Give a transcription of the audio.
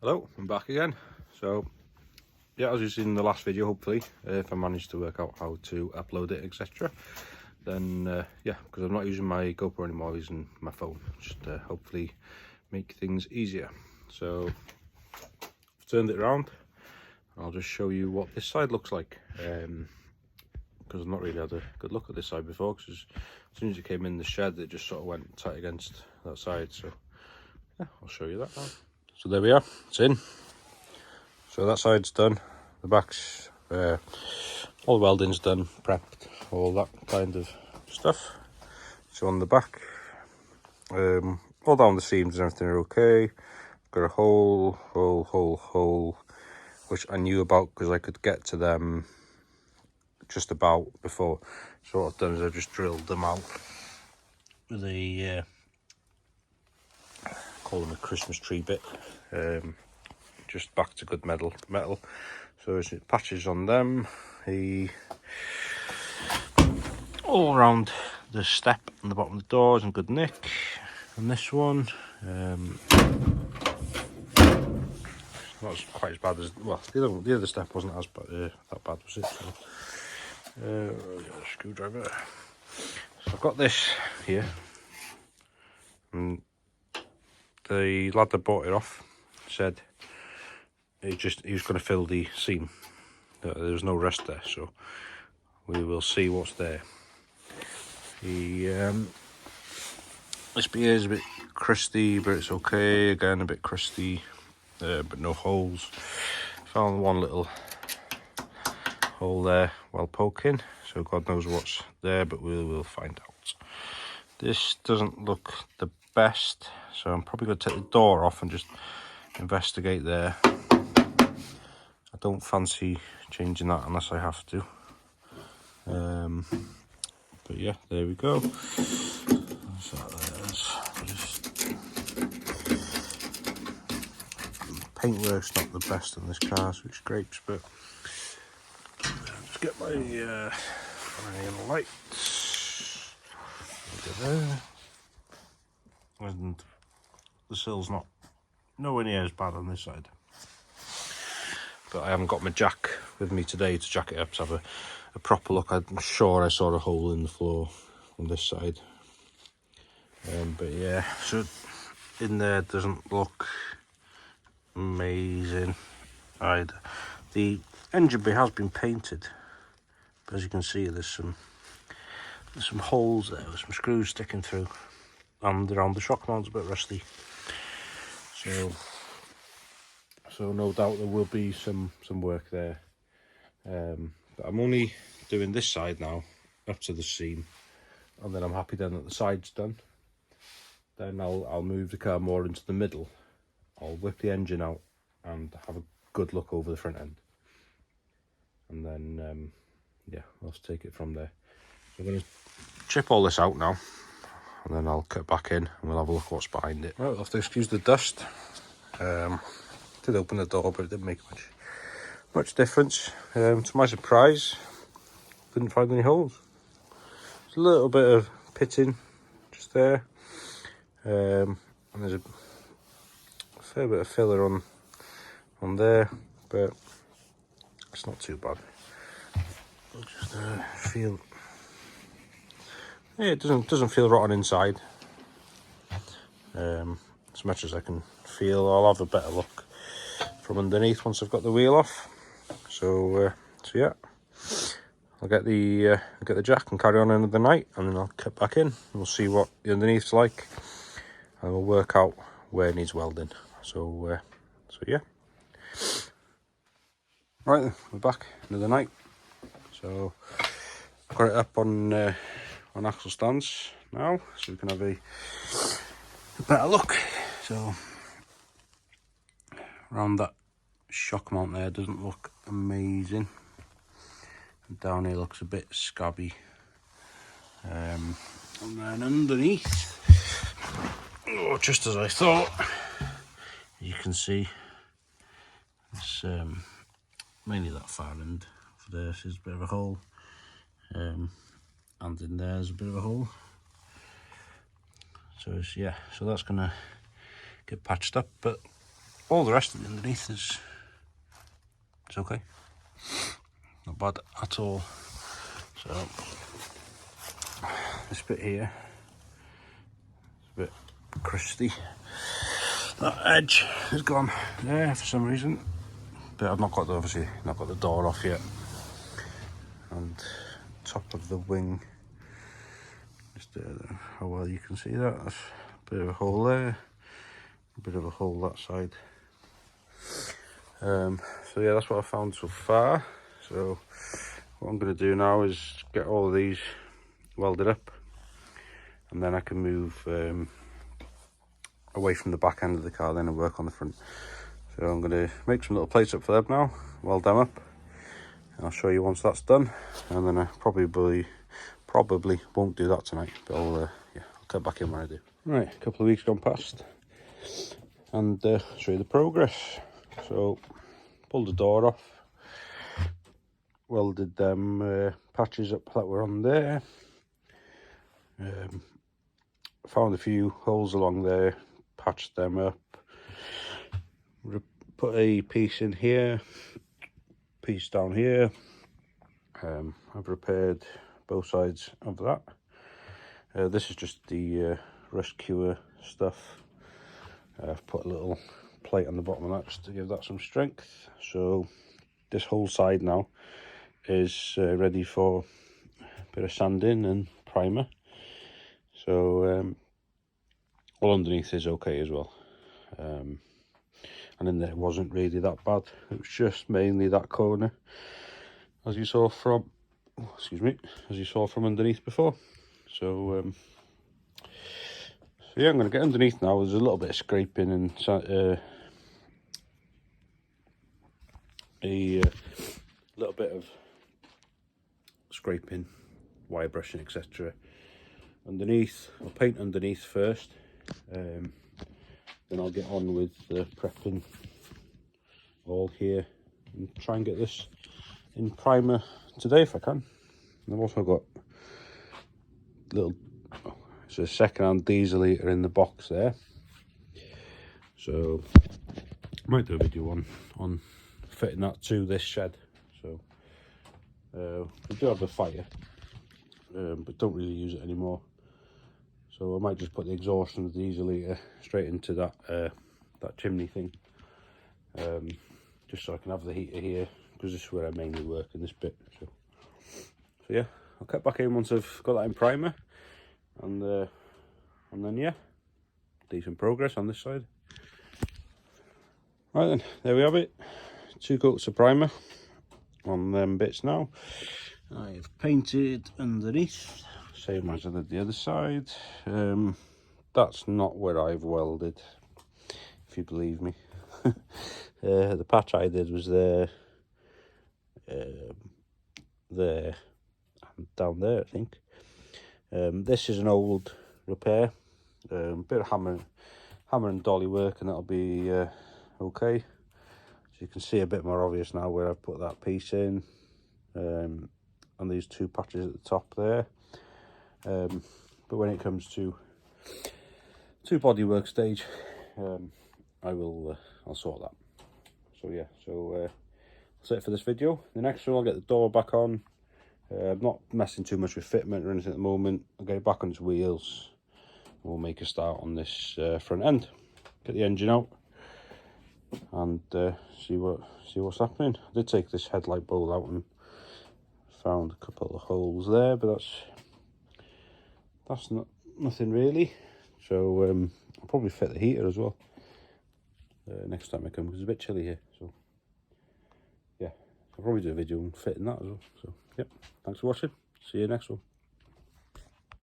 Hello, I'm back again. So yeah, as you've seen in the last video, hopefully, if I manage to work out how to upload it, etc., then yeah, because I'm not using my GoPro anymore, I'm using my phone, just hopefully make things easier. So I've turned it around. I'll just show you what this side looks like, because I've not really had a good look at this side before, because as soon as it came in the shed, it just sort of went tight against that side. So yeah, I'll show you that now. So there we are, it's in. So that side's done, the back's, all the welding's done, prepped, all that kind of stuff. So on the back, all down the seams and everything are okay. Got a hole, which I knew about because I could get to them just about before. So what I've done is I've just drilled them out with a, call them a Christmas tree bit. Just back to good metal. So there's patches on them. All around the step on the bottom of the doors in good nick. And this one, not quite as bad as, well, the other step wasn't as bad, that bad, was it? So, a screwdriver. So I've got this here, and the lad that bought it off said he was going to fill the seam. There was no rest there, so we will see what's there. This bit here is a bit crusty, but it's okay. Again, a bit crusty, but no holes. Found one little hole there while poking, so God knows what's there, but we will find out. This doesn't look the best, so I'm probably going to take the door off and just investigate there. I don't fancy changing that unless I have to. But yeah, there we go. So there's just, paintwork's not the best on this car, so it scrapes, but just get my lights. There. And the sill's nowhere near as bad on this side. But I haven't got my jack with me today to jack it up to have a proper look. I'm sure I saw a hole in the floor on this side. But yeah, so in there doesn't look amazing either. The engine bay has been painted, but as you can see, there's some holes there with some screws sticking through, and around the shock mount's a bit rusty. So no doubt there will be some work there. But I'm only doing this side now up to the seam, and then I'm happy then that the side's done. Then I'll move the car more into the middle. I'll whip the engine out and have a good look over the front end, and then yeah, I'll take it from there. So I'm going to chip all this out now, and then I'll cut back in and we'll have a look what's behind it. Right, I'll have to excuse the dust. Did open the door, but it didn't make much difference. To my surprise, didn't find any holes. There's a little bit of pitting just there, and there's a fair bit of filler on there, but it's not too bad. I'll just feel, yeah, it doesn't feel rotten inside. As much as I can feel, I'll have a better look from underneath once I've got the wheel off. So yeah, I'll get the jack and carry on another night, and then I'll cut back in and we'll see what the underneath's like, and we'll work out where it needs welding. So yeah. Right then, we're back another night. So I've got it up on axle stands now, so we can have a better look. So around that shock mount there doesn't look amazing, and down here looks a bit scabby, and then underneath, oh, just as I thought, you can see it's mainly that far end for this is a bit of a hole, and in there's a bit of a hole. So yeah, so that's gonna get patched up, but all the rest of it underneath is okay, not bad at all. So this bit here is a bit crusty. That edge has gone there for some reason, but I've not got obviously not got the door off yet. And top of the wing, just how well you can see that, there's a bit of a hole there, a bit of a hole that side. So yeah, that's what I found so far. So what I'm going to do now is get all of these welded up, and then I can move away from the back end of the car then and work on the front. So I'm going to make some little plates up for them now, weld them up, and I'll show you once that's done. And then I probably won't do that tonight, but I'll cut back in when I do. Right, a couple of weeks gone past, and show you the progress. So pulled the door off, welded them patches up that were on there, found a few holes along there, patched them up, put a piece in here, piece down here. I've repaired both sides of that. This is just the rust cure stuff. I've put a little plate on the bottom of that just to give that some strength. So this whole side now is ready for a bit of sanding and primer. So all underneath is okay as well. And in there it wasn't really that bad. It was just mainly that corner, as you saw from, underneath before. So yeah, I'm going to get underneath now. There's a little bit of scraping and a little bit of scraping, wire brushing, etc. underneath. I'll paint underneath first, then I'll get on with prepping all here and try and get this in primer today if I can. And I've also got little, it's a second-hand diesel heater in the box there, so I might do a video on fitting that to this shed. So we do have a fire, but don't really use it anymore, so I might just put the exhaust from the diesel heater straight into that that chimney thing, just so I can have the heater here, because this is where I mainly work, in this bit. So yeah, I'll cut back in once I've got that in primer, and then yeah, decent progress on this side. Right then, there we have it. 2 coats of primer on them bits now. I've painted underneath, same as I did the other side. That's not where I've welded, if you believe me. The patch I did was there, there, and down there, I think. This is an old repair, bit of hammer and dolly work, and that'll be okay. So you can see a bit more obvious now where I've put that piece in, and these 2 patches at the top there. But when it comes to bodywork stage, I'll sort that. So yeah, that's it for this video. The next one, I'll get the door back on. I'm not messing too much with fitment or anything at the moment. I'll get it back on its wheels. We'll make a start on this front end. Get the engine out and see what's happening. I did take this headlight bowl out and found a couple of holes there, but that's nothing really. So I'll probably fit the heater as well next time I come, because it's a bit chilly here. So yeah, I'll probably do a video on fitting that as well. So yep, thanks for watching. See you next one.